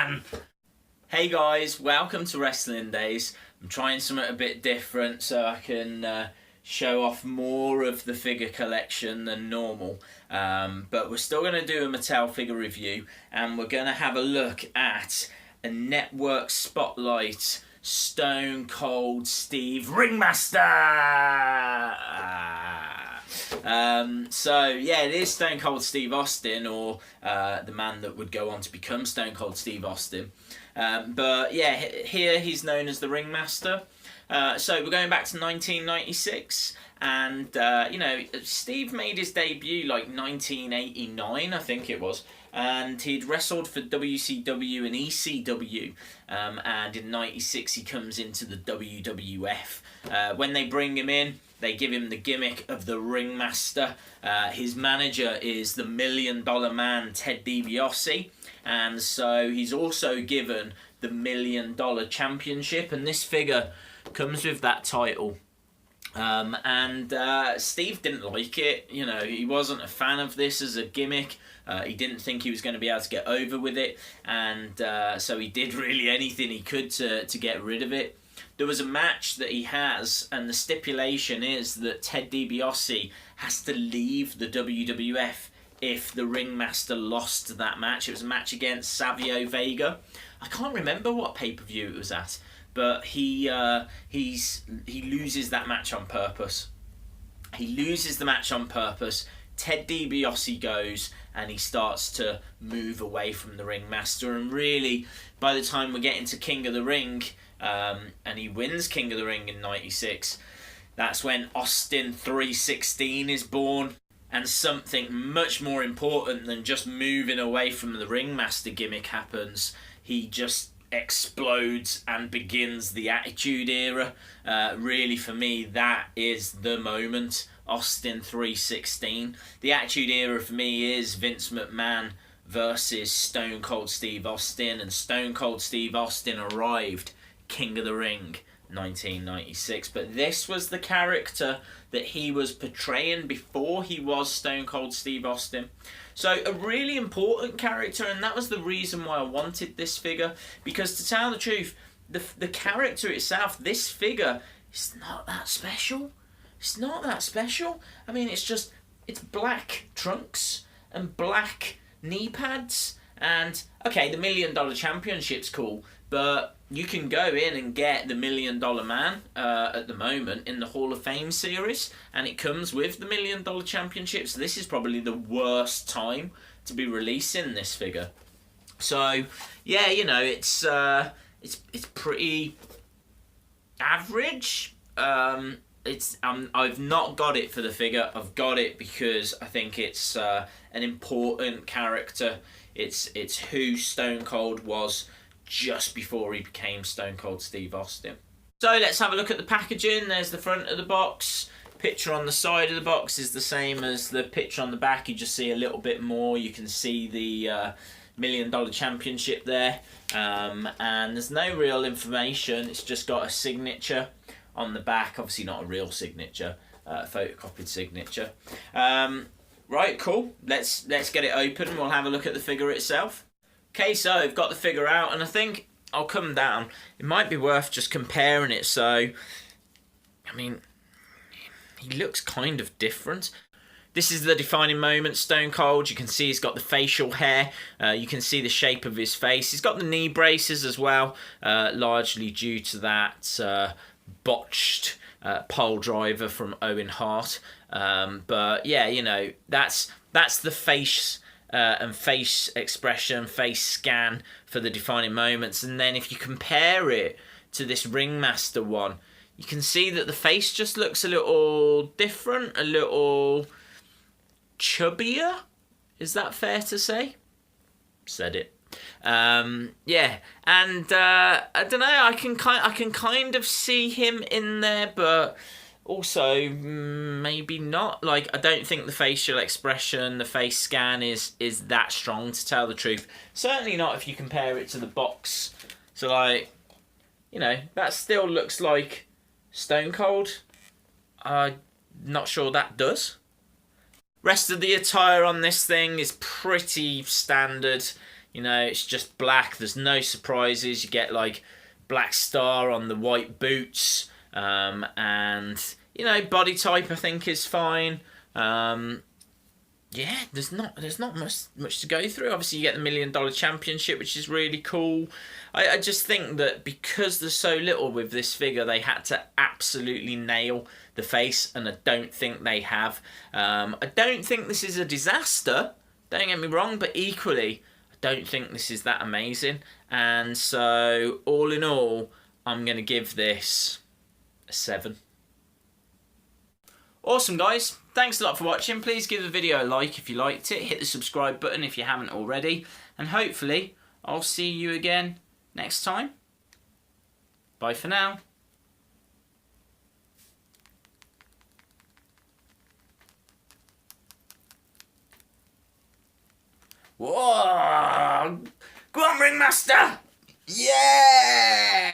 man! Hey guys, welcome to Wrestling Days. I'm trying something a bit different so I can show off more of the figure collection than normal. But we're still going to do a Mattel figure review, and we're going to have a look at a Network Spotlight Stone Cold Steve Ringmaster! So yeah, it is Stone Cold Steve Austin, or the man that would go on to become Stone Cold Steve Austin. But yeah, here he's known as the Ringmaster. So we're going back to 1996, and you know, Steve made his debut like 1989, I think it was, and he'd wrestled for WCW and ECW, and in 96 he comes into the WWF. When they bring him in, they give him the gimmick of the Ringmaster. His manager is the $1 Million Man, Ted DiBiase, and so he's also given the $1 Million Championship, and this figure comes with that title. Steve didn't like it. You know, he wasn't a fan of this as a gimmick. He didn't think he was going to be able to get over with it, and so he did really anything he could to get rid of it. There was a match that he has, and the stipulation is that Ted DiBiase has to leave the WWF if the Ringmaster lost that match. It was a match against Savio Vega. I can't remember what pay-per-view it was at, but he loses that match on purpose. He loses the match on purpose. Ted DiBiase goes and he starts to move away from the Ringmaster, and really, by the time we get into King of the Ring, and he wins King of the Ring in 96, that's when Austin 316 is born, and something much more important than just moving away from the Ringmaster gimmick happens. He just explodes and begins the Attitude Era. Really, for me, that is the moment. Austin 316. The Attitude Era for me is Vince McMahon versus Stone Cold Steve Austin, and Stone Cold Steve Austin arrived King of the Ring 1996, but this was the character that he was portraying before he was Stone Cold Steve Austin. So a really important character, and that was the reason why I wanted this figure, because to tell the truth, the character itself, this figure, is not that special. It's not that special. I mean, it's black trunks and black knee pads, and okay, the $1 Million Championship's cool, but you can go in and get the $1 Million Man at the moment in the Hall of Fame series, and it comes with the $1 Million Championship, so this is probably the worst time to be releasing this figure. So yeah, you know, it's pretty average. I've not got it for the figure. I've got it because I think it's an important character. It's who Stone Cold was just before he became Stone Cold Steve Austin. So let's have a look at the packaging. There's the front of the box. Picture on the side of the box is the same as the picture on the back. You just see a little bit more. You can see the $1 Million Championship there. And there's no real information. It's just got a signature on the back. Obviously not a real signature, a photocopied signature. Right, cool. Let's get it open and we'll have a look at the figure itself. Okay, so I've got the figure out, and I think I'll come down. It might be worth just comparing it. So, I mean, he looks kind of different. This is the defining moment, Stone Cold. You can see he's got the facial hair. You can see the shape of his face. He's got the knee braces as well, largely due to that botched pole driver from Owen Hart. But yeah, you know, that's the face and face expression, face scan for the defining moments. And then if you compare it to this Ringmaster one, you can see that the face just looks a little different, a little chubbier. Is that fair to say? Said it. Yeah, and I don't know. I can kind of see him in there, but also maybe not. Like, I don't think the facial expression, the face scan is that strong, to tell the truth. Certainly not if you compare it to the box. So, like, you know, that still looks like Stone Cold. I'm not sure that does. Rest of the attire on this thing is pretty standard. You know, it's just black. There's no surprises. You get like black star on the white boots, and you know, body type I think is fine. Yeah, there's not much to go through. Obviously, you get the $1 Million Championship, which is really cool. I just think that because there's so little with this figure, they had to absolutely nail the face, and I don't think they have. I don't think this is a disaster, don't get me wrong, but equally, I don't think this is that amazing. And so, all in all, I'm going to give this a 7. Awesome, guys. Thanks a lot for watching. Please give the video a like if you liked it. Hit the subscribe button if you haven't already. And hopefully, I'll see you again next time. Bye for now. Whoa! Go on, Ringmaster! Yeah!